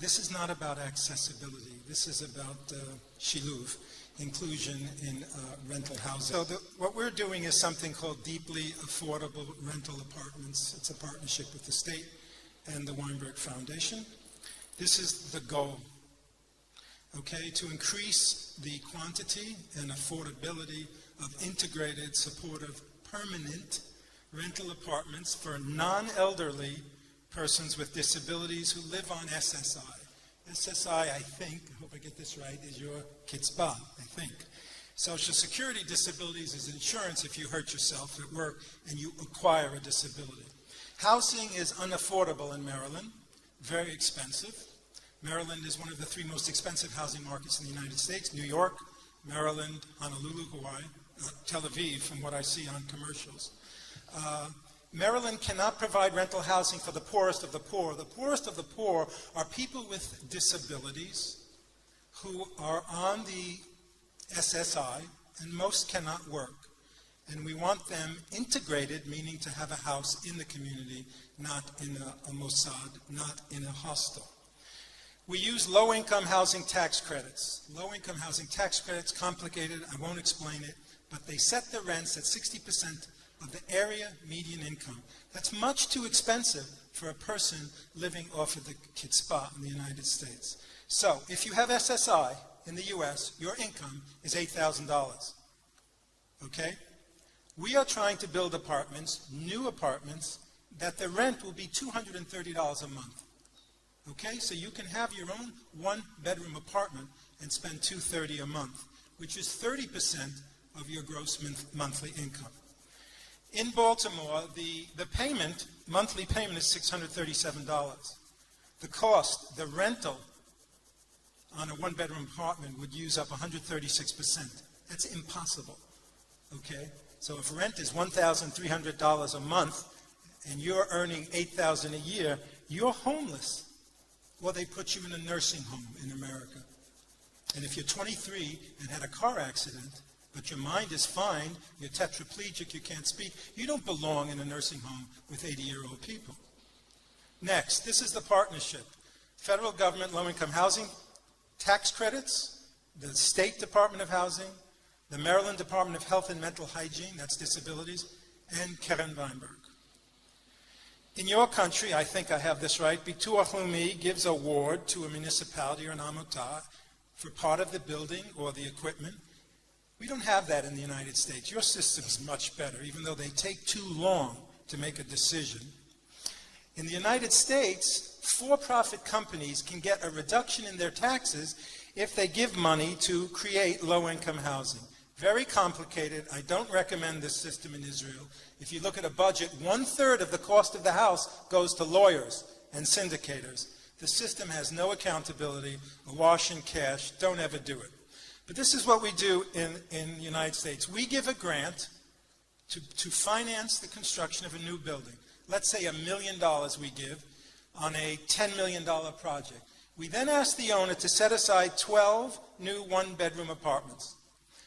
this is not about accessibility. This is about shiluv, inclusion in rental housing. So what we're doing is something called deeply affordable rental apartments. It's a partnership with the state and the Weinberg Foundation. This is the goal, okay, to increase the quantity and affordability of integrated, supportive, permanent rental apartments for non-elderly persons with disabilities who live on SSI. SSI, I think, I hope I get this right, is your kitzbah, I think. Social Security disabilities is insurance if you hurt yourself at work and you acquire a disability. Housing is unaffordable in Maryland, very expensive. Maryland is one of the 3 most expensive housing markets in the United States. New York, Maryland, Honolulu, Hawaii, Tel Aviv, from what I see on commercials. Maryland cannot provide rental housing for the poorest of the poor. The poorest of the poor are people with disabilities who are on the SSI, and most cannot work. And we want them integrated, meaning to have a house in the community, not in a Mossad, not in a hostel. We use low-income housing tax credits. Low-income housing tax credits, complicated, I won't explain it, but they set the rents at 60% of the area median income. That's much too expensive for a person living off of the kitzbah in the United States. So, if you have SSI in the U.S., your income is $8,000. Okay? We are trying to build apartments, new apartments, that the rent will be $230 a month. Okay? So you can have your own one-bedroom apartment and spend $230 a month, which is 30% of your gross monthly income. In Baltimore, the payment, monthly payment is $637. The cost, the rental on a one-bedroom apartment would use up 136%. That's impossible, okay? So if rent is $1,300 a month and you're earning $8,000 a year, you're homeless. Or they put you in a nursing home in America. And if you're 23 and had a car accident, but your mind is fine, you're tetraplegic, you can't speak, you don't belong in a nursing home with 80-year-old people. Next, this is the partnership. Federal government low-income housing tax credits, the State Department of Housing, the Maryland Department of Health and Mental Hygiene, that's disabilities, and Keren Weinberg. In your country, I think I have this right, Bituach Leumi gives award to a municipality or an amotah for part of the building or the equipment. We don't have that in the United States. Your system's much better, even though they take too long to make a decision. In the United States, for-profit companies can get a reduction in their taxes if they give money to create low-income housing. Very complicated. I don't recommend this system in Israel. If you look at a budget, 1/3 of the cost of the house goes to lawyers and syndicators. The system has no accountability, a wash in cash. Don't ever do it. But this is what we do in the United States. We give a grant to finance the construction of a new building. Let's say $1 million we give on a $10 million project. We then ask the owner to set aside 12 new one-bedroom apartments.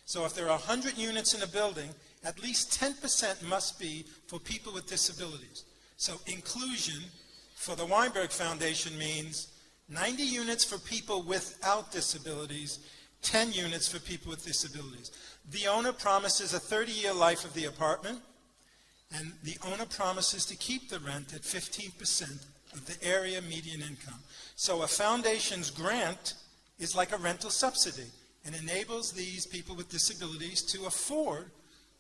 So if there are 100 units in a building, at least 10% must be for people with disabilities. So inclusion for the Weinberg Foundation means 90 units for people without disabilities, 10 units for people with disabilities. The owner promises a 30-year life of the apartment, and the owner promises to keep the rent at 15% of the area median income. So a foundation's grant is like a rental subsidy and enables these people with disabilities to afford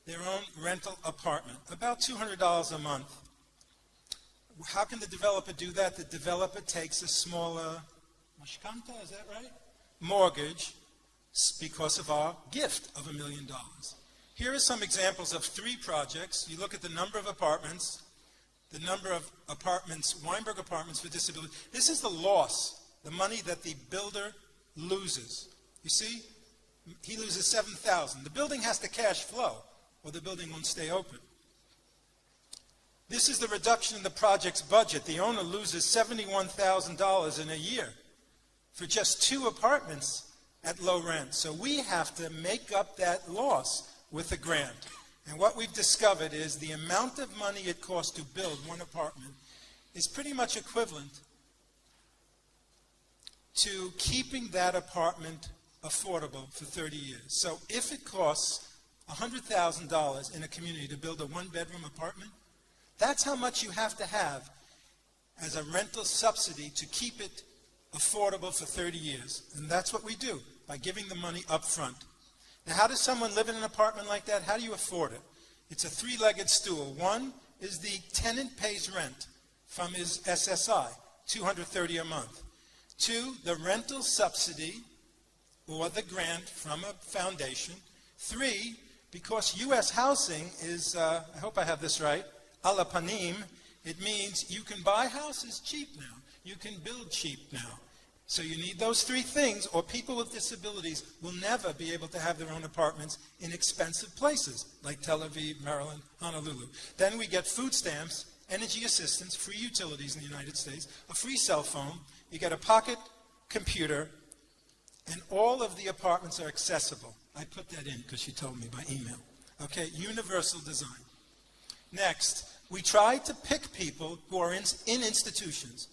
their own rental apartment, about $200 a month. How can the developer do that? The developer takes a smaller mashkanta, is that right? Mortgage, because of our gift of $1 million. Here are some examples of 3 projects. You look at the number of apartments, Weinberg apartments for disability. This is the loss, the money that the builder loses. You see, he loses $7,000. The building has to cash flow, or the building won't stay open. This is the reduction in the project's budget. The owner loses $71,000 in a year for just 2 apartments at low rent. So we have to make up that loss with a grant. And what we've discovered is the amount of money it costs to build one apartment is pretty much equivalent to keeping that apartment affordable for 30 years. So if it costs $100,000 in a community to build a one-bedroom apartment, that's how much you have to have as a rental subsidy to keep it affordable for 30 years. And that's what we do, by giving the money up front. Now, how does someone live in an apartment like that? How do you afford it? It's a three-legged stool. One is the tenant pays rent from his SSI, $230 a month. Two, the rental subsidy or the grant from a foundation. Three, because U.S. housing is, I hope I have this right, ala panim, it means you can buy houses cheap now. You can build cheap now. So you need those three things, or people with disabilities will never be able to have their own apartments in expensive places, like Tel Aviv, Maryland, Honolulu. Then we get food stamps, energy assistance, free utilities in the United States, a free cell phone, you get a pocket computer, and all of the apartments are accessible. I put that in because she told me by email. Okay, universal design. Next, we try to pick people who are in institutions,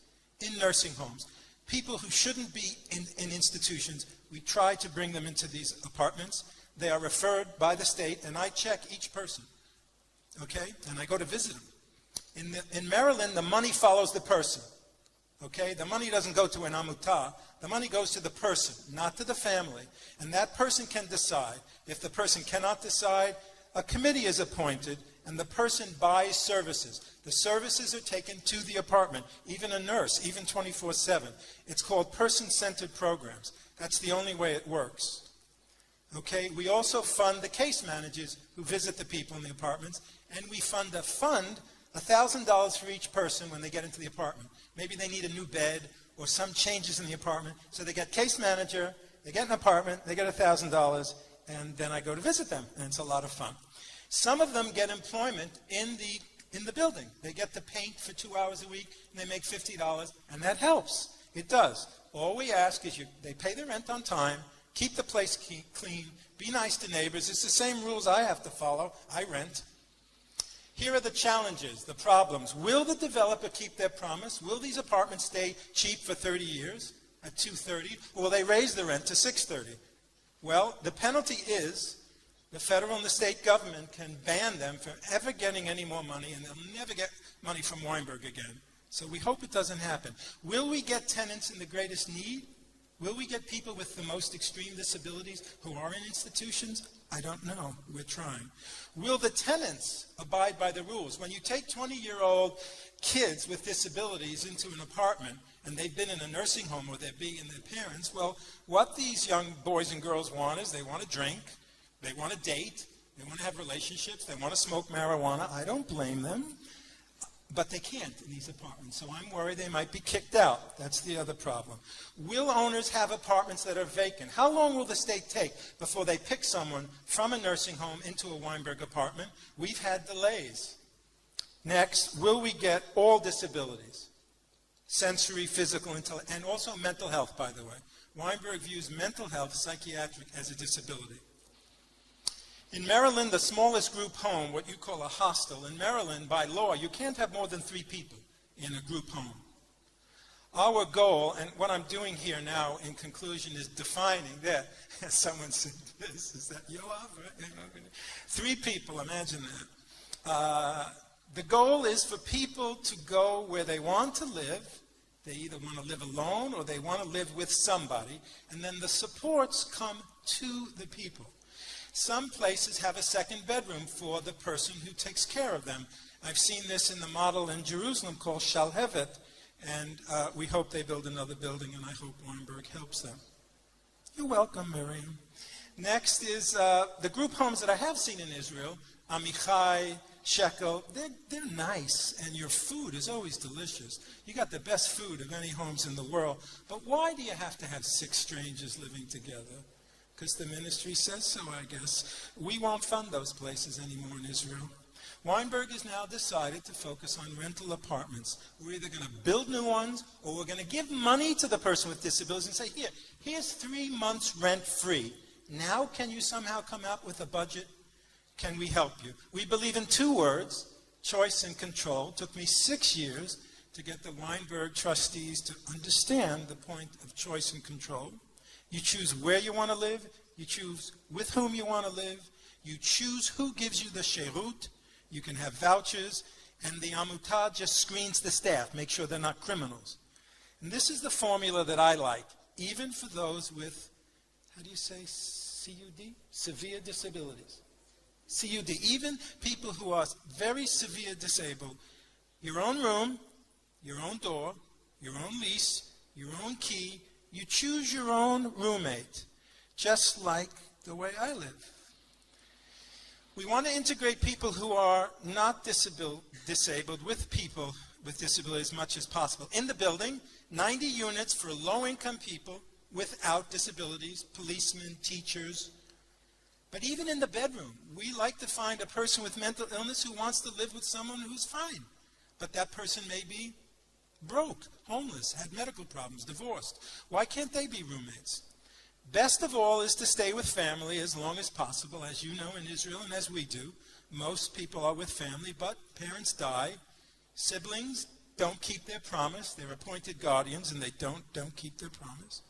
in nursing homes. People who shouldn't be in institutions, we try to bring them into these apartments. They are referred by the state, and I check each person, okay? And I go to visit them. In Maryland, the money follows the person, okay? The money doesn't go to an amutah. The money goes to the person, not to the family. And that person can decide. If the person cannot decide, a committee is appointed, and the person buys services. The services are taken to the apartment, even a nurse, even 24/7. It's called person-centered programs. That's the only way it works. Okay, we also fund the case managers who visit the people in the apartments, and we fund $1,000 for each person when they get into the apartment. Maybe they need a new bed or some changes in the apartment. So they get case manager, they get an apartment, they get $1,000, and then I go to visit them, and it's a lot of fun. Some of them get employment in the building. They get to paint for 2 hours a week, and they make $50, and that helps. It does. All we ask is they pay their rent on time, keep the place clean, be nice to neighbors. It's the same rules I have to follow. I rent. Here are the challenges, the problems. Will the developer keep their promise? Will these apartments stay cheap for 30 years at $230, or will they raise the rent to $630? Well, the penalty is the federal and the state government can ban them from ever getting any more money, and they'll never get money from Weinberg again. So we hope it doesn't happen. Will we get tenants in the greatest need? Will we get people with the most extreme disabilities who are in institutions? I don't know. We're trying. Will the tenants abide by the rules? When you take 20-year-old kids with disabilities into an apartment, and they've been in a nursing home or they're being in their parents, well, what these young boys and girls want is they want to drink, they want to date, they want to have relationships, they want to smoke marijuana. I don't blame them, but they can't in these apartments, so I'm worried they might be kicked out. That's the other problem. Will owners have apartments that are vacant? How long will the state take before they pick someone from a nursing home into a Weinberg apartment? We've had delays. Next, will we get all disabilities? Sensory, physical, and also mental health, by the way. Weinberg views mental health, psychiatric, as a disability. In Maryland, the smallest group home, what you call a hostel, in Maryland, by law, you can't have more than 3 people in a group home. Our goal, and what I'm doing here now in conclusion, is defining that. Someone said this, is that Yoav? Right? 3 people, imagine that. The goal is for people to go where they want to live. They either want to live alone or they want to live with somebody, and then the supports come to the people. Some places have a second bedroom for the person who takes care of them. I've seen this in the model in Jerusalem called Shalhevet, and we hope they build another building, and I hope Weinberg helps them. You're welcome, Miriam. Next is the group homes that I have seen in Israel, Amichai, Shekel. They're nice, and your food is always delicious. You got the best food of any homes in the world. But why do you have to have 6 strangers living together? Because the ministry says so, I guess. We won't fund those places anymore in Israel. Weinberg has now decided to focus on rental apartments. We're either going to build new ones, or we're going to give money to the person with disabilities and say, here's 3 months rent free. Now can you somehow come out with a budget? Can we help you? We believe in 2 words, choice and control. It took me 6 years to get the Weinberg trustees to understand the point of choice and control. You choose where you want to live. You choose with whom you want to live. You choose who gives you the sherut. You can have vouchers. And the Amutah just screens the staff, make sure they're not criminals. And this is the formula that I like, even for those with, how do you say, CUD? Severe disabilities. CUD. Even people who are very severe disabled, your own room, your own door, your own lease, your own key, you choose your own roommate, just like the way I live. We want to integrate people who are not disabled with people with disabilities as much as possible. In the building, 90 units for low-income people without disabilities, policemen, teachers. But even in the bedroom, we like to find a person with mental illness who wants to live with someone who's fine. But that person may be broke, homeless, had medical problems, divorced. Why can't they be roommates? Best of all is to stay with family as long as possible, as you know in Israel and as we do. Most people are with family, but parents die. Siblings don't keep their promise. They're appointed guardians, and they don't keep their promise.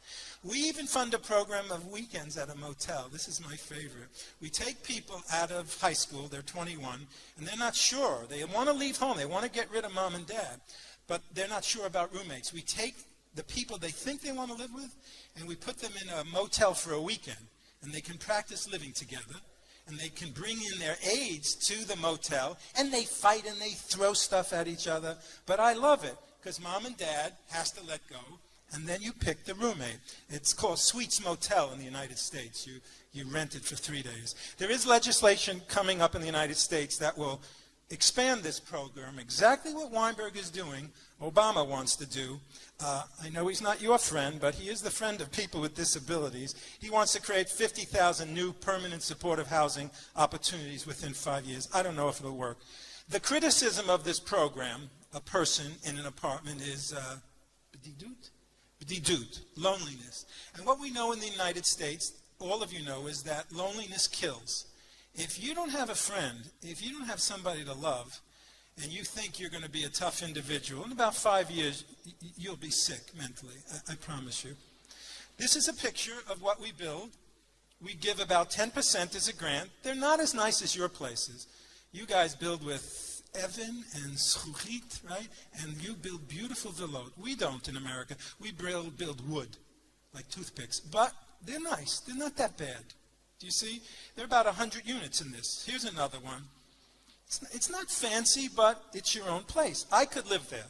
We even fund a program of weekends at a motel. This is my favorite. We take people out of high school, they're 21, and they're not sure. They want to leave home. They want to get rid of mom and dad, but they're not sure about roommates. We take the people they think they want to live with, and we put them in a motel for a weekend, and they can practice living together, and they can bring in their aides to the motel, and they fight and they throw stuff at each other. But I love it, because mom and dad has to let go, and then you pick the roommate. It's called Sweets Motel in the United States. You rent it for 3 days. There is legislation coming up in the United States that will expand this program, exactly what Weinberg is doing, Obama wants to do. I know he's not your friend, but he is the friend of people with disabilities. He wants to create 50,000 new permanent supportive housing opportunities within 5 years. I don't know if it'll work. The criticism of this program, a person in an apartment, is b'didut, loneliness. And what we know in the United States, all of you know, is that loneliness kills. If you don't have a friend, if you don't have somebody to love, and you think you're going to be a tough individual, in about 5 years, you'll be sick mentally, I promise you. This is a picture of what we build. We give about 10% as a grant. They're not as nice as your places. You guys build with Evan and Zchuyit, right? And you build beautiful villot. We don't in America. We build wood, like toothpicks. But they're nice. They're not that bad. Do you see? There are about 100 units in this. Here's another one. It's not fancy, but it's your own place. I could live there.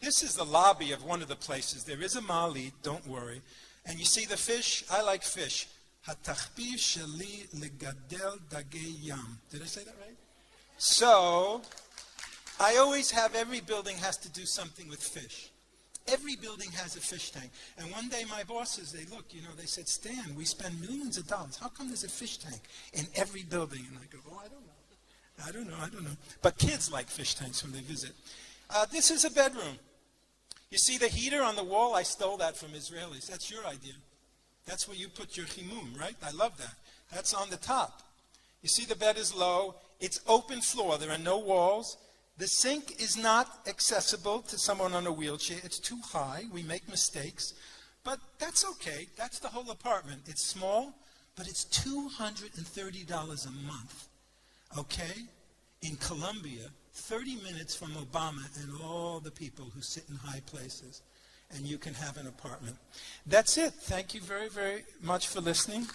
This is the lobby of one of the places. There is a maalit, don't worry. And you see the fish? I like fish. Hatachpiv sheli legadel dagei yam. Did I say that right? So, I always have, every building has to do something with fish. Every building has a fish tank. And one day my bosses, they said, Stan, we spend millions of dollars. How come there's a fish tank in every building? And I go, I don't know. But kids like fish tanks when they visit. This is a bedroom. You see the heater on the wall? I stole that from Israelis. That's your idea. That's where you put your chimum, right? I love that. That's on the top. You see the bed is low. It's open floor. There are no walls. The sink is not accessible to someone on a wheelchair. It's too high. We make mistakes. But that's okay. That's the whole apartment. It's small, but it's $230 a month. Okay? In Colombia, 30 minutes from Obama and all the people who sit in high places. And you can have an apartment. That's it. Thank you very, very much for listening.